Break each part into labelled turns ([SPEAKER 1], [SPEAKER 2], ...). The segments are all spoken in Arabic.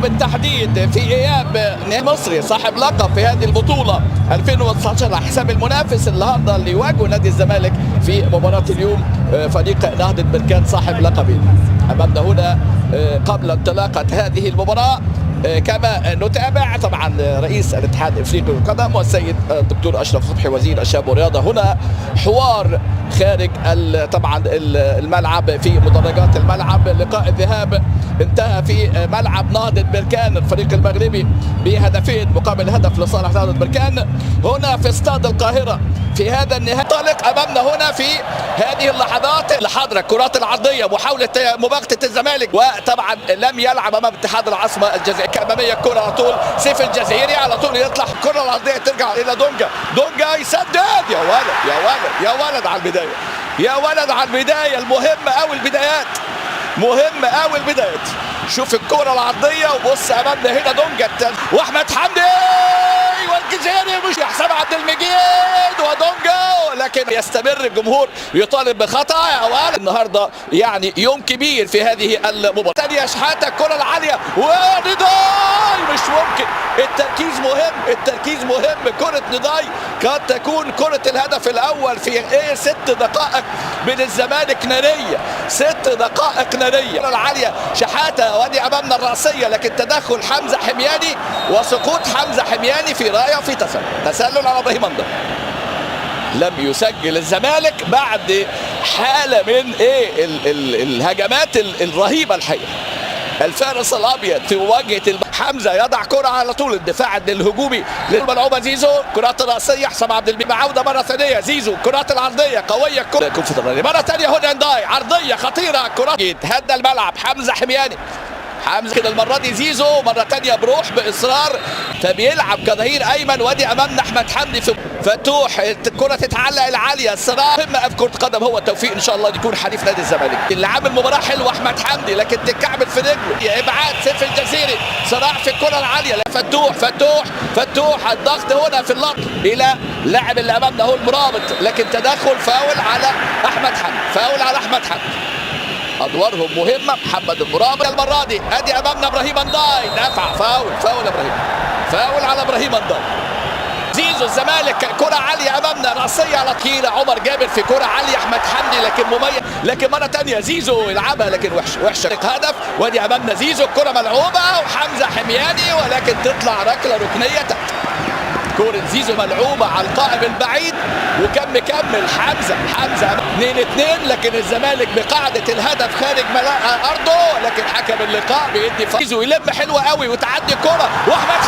[SPEAKER 1] وبالتحديد في اياب مصري صاحب لقب في هذه البطوله 2019 على حساب المنافس النهارده اللي يواجه نادي الزمالك في مباراه اليوم فريق نهضه بركان صاحب لقبين. امامنا هنا قبل انطلاقه هذه المباراه كما نتابع طبعا رئيس الاتحاد الافريقي للقدم والسيد الدكتور اشرف صبحي وزير الشباب والرياضه. هنا حوار خارج طبعا الملعب في مدرجات الملعب. لقاء الذهاب انتهى في ملعب نهضه بركان الفريق المغربي بهدفين مقابل هدف لصالح نهضه بركان. هنا في استاد القاهره في هذا النهائي انطلق امامنا هنا في هذه اللحظات اللي حاضره الكرات العرضيه محاوله مباغته الزمالك، وطبعا لم يلعب امام اتحاد العاصمه الجزائري. اماميه الكره على طول سيف الجزائري على طول يطلع الكره العرضيه ترجع الى دونجا يسدد. يا ولد يا ولد يا ولد على البدايه، يا ولد على البدايه المهمه قوي البدايات، مهمه قوي البدايات. شوف الكره العرضيه وبص امامنا هنا دونجا واحمد حمدي والجزائري مش حسام عبد المجيد ودونجا، لكن يستمر الجمهور يطالب بخطا. يا ولد النهارده يعني يوم كبير في هذه المباراه. ثانيه شحاته الكره العاليه ونضاي مش ممكن. التركيز مهم، التركيز مهم. كره نضاي قد تكون كره الهدف الاول في 6 دقائق من الزمالك ناريه، 6 دقائق ناريه. الكره العاليه شحاته وادي امامنا الراسيه، لكن تدخل حمزه حمياني وسقوط حمزه حمياني في رايه في تسلل على ابراهيم انضر. لم يسجل الزمالك بعد حاله من الهجمات الرهيبه الحقيقه. الفارس الابيض في مواجهه حمزه يضع كره على طول الدفاع الهجومي للملعوبه زيزو. كرات الراسيه حسام عبد المجيد عوده مره ثانيه زيزو. كرات العرضيه قويه الكره مره ثانيه هنا نداي عرضيه خطيره. كرات هدى الملعب حمزه حمياني. حمزه كده المره دي زيزو مره ثانيه بروح باصرار فبيلعب كظهير ايمن. وادي امامنا احمد حمدي في فتوح. الكره تتعلق العاليه الصراع مهم في كره قدم. هو التوفيق ان شاء الله يكون حليف نادي الزمالك. اللي عامل مباراه حلوه احمد حمدي، لكن تتكعبل في رجله. ابعاد سيف الجزيري صراع في الكره العاليه. فتوح الضغط هنا في اللقط الى لاعب اللي امامنا هو المرابط، لكن تدخل فاول على احمد حمدي. ادوارهم مهمه. محمد المرابط المره دي. ادي امامنا ابراهيم انداي دفع فاول ابراهيم، فاول على ابراهيم انداي. زيزو الزمالك كره عاليه امامنا راسيه على كيرة عمر جابر في كره عاليه احمد حمدي لكن مميز. لكن مره ثانيه زيزو يلعبها لكن وحشه هدف. وادي امامنا زيزو الكره ملعوبه وحمزه حمياني ولكن تطلع ركله ركنيه. كورة زيزو ملعوبة على القائم البعيد وكان مكمل حمزة 2-2، لكن الزمالك بقاعدة الهدف خارج أرضه، لكن حكم اللقاء بيدي زيزو يلم حلوة قوي وتعدي الكرة واحمد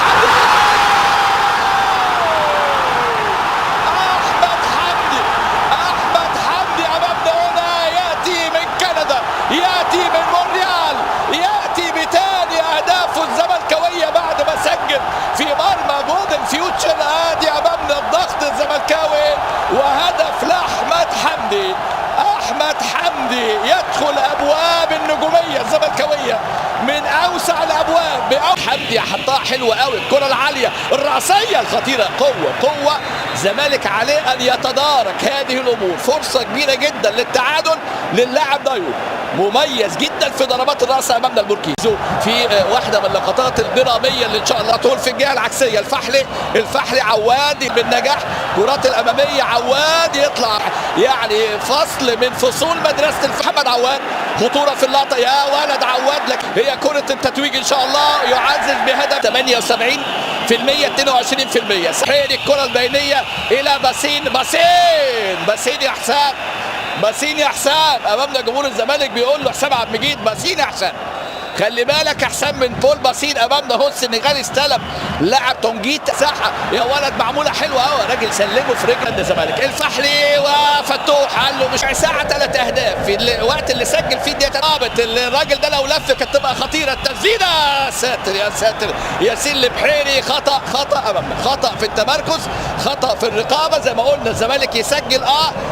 [SPEAKER 1] حمدي امامنا هنا ياتي من كندا، ياتي من مونريال، ياتي بثاني اهدافه الزملكاويه بعد ما سجل في مرمى جولدن فيوتشر. ادي امامنا الضغط الزملكاوي وهدف لاحمد حمدي. احمد حمدي يدخل ابواب النجوميه الزملكاويه من اوسع الابواب. حمدي حطها حلوه قوي. الكره العاليه الراسيه الخطيره قوه الزمالك عليه ان يتدارك هذه الامور. فرصه كبيره جدا للتعادل للاعب دايو، مميز جدا في ضربات الراس امامنا البوركيني في واحده من اللقطات الدراميه اللي ان شاء الله طول في الجهه العكسيه. الفحلي عواد بالنجاح. كرات الاماميه عواد يطلع يعني فصل من فصول مدرسه محمد عواد. خطوره في اللقطه يا ولد عواد. لك هي كره التتويج ان شاء الله يعزز بهدف 78% 22%. صحيح الكره البينيه الى باسين يا حسام امامنا جمهور الزمالك بيقول له حسام عبد المجيد باسين يا حسام. خلي بالك احسن من بول باسين امامنا هو السنغالي استلم لاعب تونجيت ساحه. يا ولد معموله حلوه قوي. راجل سلمه في رجل الزمالك. الفحلي وفتوح قال له مش ساعه 3 اهداف في الوقت اللي سجل فيه ديت رابط. الراجل ده لو لف كانت تبقى خطيره. التسديده يا ساتر ياسين البحيري. خطا امامنا، خطا في التمركز، خطا في الرقابه. زي ما قلنا الزمالك يسجل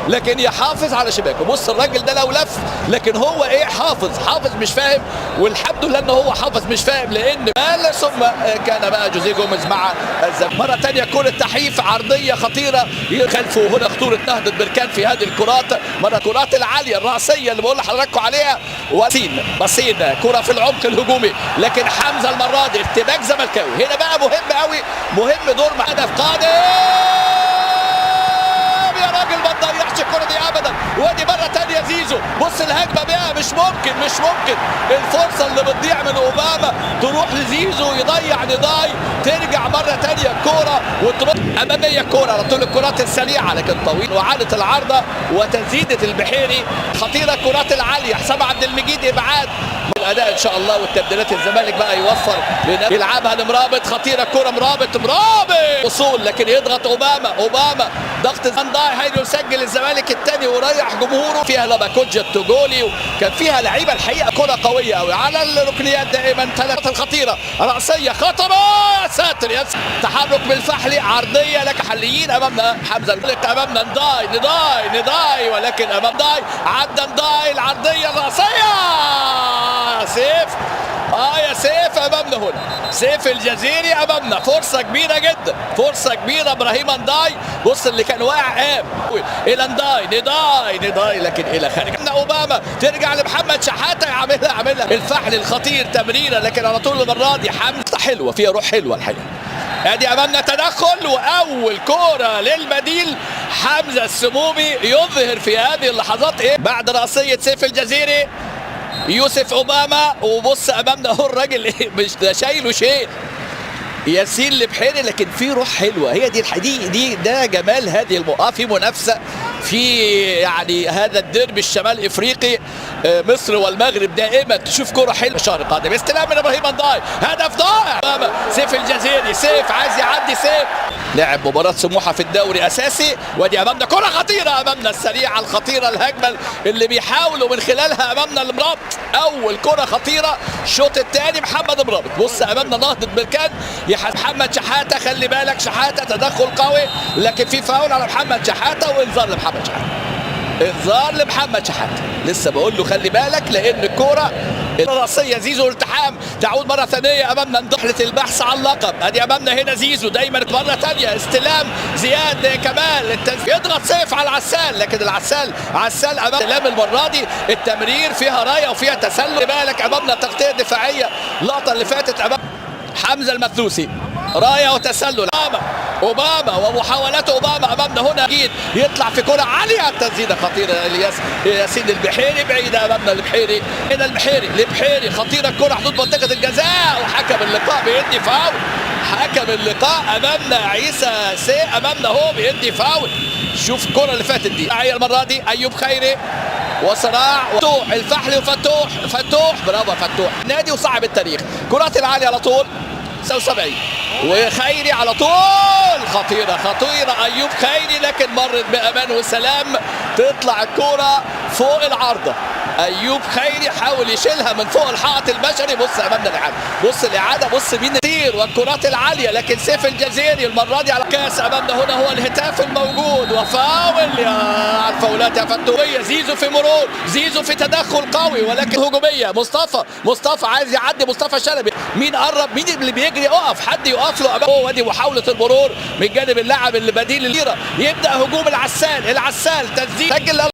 [SPEAKER 1] لكن يحافظ على شباكه. بص الراجل ده لو لف لكن هو حافظ مش فاهم. والحمد لانه هو حافظ مش فاهم لان مال، ثم كان بقى جوزيه جوميز مع الزمالك. مره ثانيه كره تحيف عرضيه خطيره خلفه هنا خطوره نهضه بركان في هذه الكرات، مره الكرات العاليه الراسيه اللي بقول لحضراتكم عليها، بصين كره في العمق الهجومي، لكن حمزه المره دي ارتباك زملكاوي. هنا بقى مهم قوي، مهم دور مع هدف قادم يا راجل، ما تضيعش الكره دي ابدا. وادي مره ثانيه زيزو، بص الهجمه بقى، مش ممكن الفرصه اللي بتضيع من اوباما تروح لزيزو يضيع نضاي، ترجع مره ثانيه الكوره وتروح اماميه الكوره على طول. الكرات السريعه لكن طويل، وعاده العارضه وتسديده البحيري خطيره. الكرات العاليه حسام عبد المجيد ابعاد الاداء ان شاء الله، والتبديلات الزمالك بقى يوفر يلعبها لمرابط، خطيره الكره، مرابط وصول لكن يضغط اوباما ضغط زنداي هيدو يسجل الزمالك الثاني ويريح جمهوره. فيها لباكوجا التوجولي، وكان فيها لعيبه الحقيقه كره قويه قوي على الركنيات دائما. ثلاثه الخطيره راسيه خطره، يا ساتر يا ساتر. تحرك بالفحلي عرضيه لك حليين امامنا، حمزه امامنا نداي ولكن امام داي عدى نداي العرضيه الراسيه سيف يا سيف امامنا هنا، سيف الجزيري امامنا، فرصه كبيره جدا، فرصه كبيره. ابراهيم نداي بص اللي كان واقع قام الى نداي لكن الى خارج. اوباما ترجع لمحمد شحاته يعملها الفحل الخطير تمريره، لكن على طول المره دي حمزه حلوه فيها روح حلوه الحقيقه. ادي امامنا تدخل واول كوره للبديل، حمزه السمومي يظهر في هذه اللحظات بعد راسيه سيف الجزيري يوسف اوباما. وبص امامنا اهو الراجل مش ده شايله شيء ياسين البحيري، لكن في روح حلوه. هي دي ده جمال هذه في منافسه في يعني هذا الديربي الشمال افريقي، مصر والمغرب دائما تشوف كره حلوه. شهر قادم استلام من ابراهيم نداي، هدف ضائع. سيف الجزيري، سيف عايز يعدي، سيف لعب مباراه سموحه في الدوري اساسي. ودي امامنا كره خطيره، امامنا السريعه الخطيره الهجمه اللي بيحاولوا من خلالها امامنا المرابط. اول كره خطيره الشوط الثاني محمد مرابط. بص امامنا نهضه بركان محمد شحاته، خلي بالك شحاته تدخل قوي، لكن في فاول على محمد شحاته وانذار لمحمد شحاته، انذار لمحمد شحاته. لسه بقول له خلي بالك لان الكوره الراسيه زيزو التحام تعود مره ثانيه امامنا رحله البحث عن اللقب. ادي امامنا هنا زيزو دايما مره ثانيه استلام زياد كمال يضغط سيف على العسال، لكن عسال امام استلام المره دي التمرير فيها رايه وفيها تسلل. خلي بالك امامنا تغطيه دفاعيه اللقطه اللي فاتت امام حمزه المثلوثي، رايه وتسلل اوباما ومحاولات اوباما امامنا هنا اكيد يطلع في كره عاليه، تسديده خطيره ياسين البحيري بعيده امامنا البحيري، هنا البحيري خطيره الكره حدود منطقه الجزاء، وحكم اللقاء بيدي فاول. حكم اللقاء امامنا عيسى امامنا هو بيدي فاول. شوف الكره اللي فاتت دي المره دي ايوب خيري وصراع فتوح الفحلي فتوح برافو فتوح نادي وصاحب التاريخ. كرات العاليه على طول 79 وخيري على طول خطيره ايوب خيري، لكن مرت بامان وسلام تطلع الكره فوق العارضه. ايوب خيري حاول يشيلها من فوق الحائط البشري. بص امامنا الاعاده، بص الاعاده، بص مين كتير والكرات العاليه، لكن سيف الجزيري المره دي على كاس امامنا هنا هو الهتاف الموجود وفاول. يا على الفاولات يا فتويه، زيزو في مرور، زيزو في تدخل قوي ولكن هجوميه. مصطفى عايز يعدي، مصطفى شلبي مين قرب، مين اللي بيجري، اقف حد يقف له امامه. وادي محاوله المرور من جانب اللاعب اللي بديل الليره، يبدا هجوم العسال تسديد سجل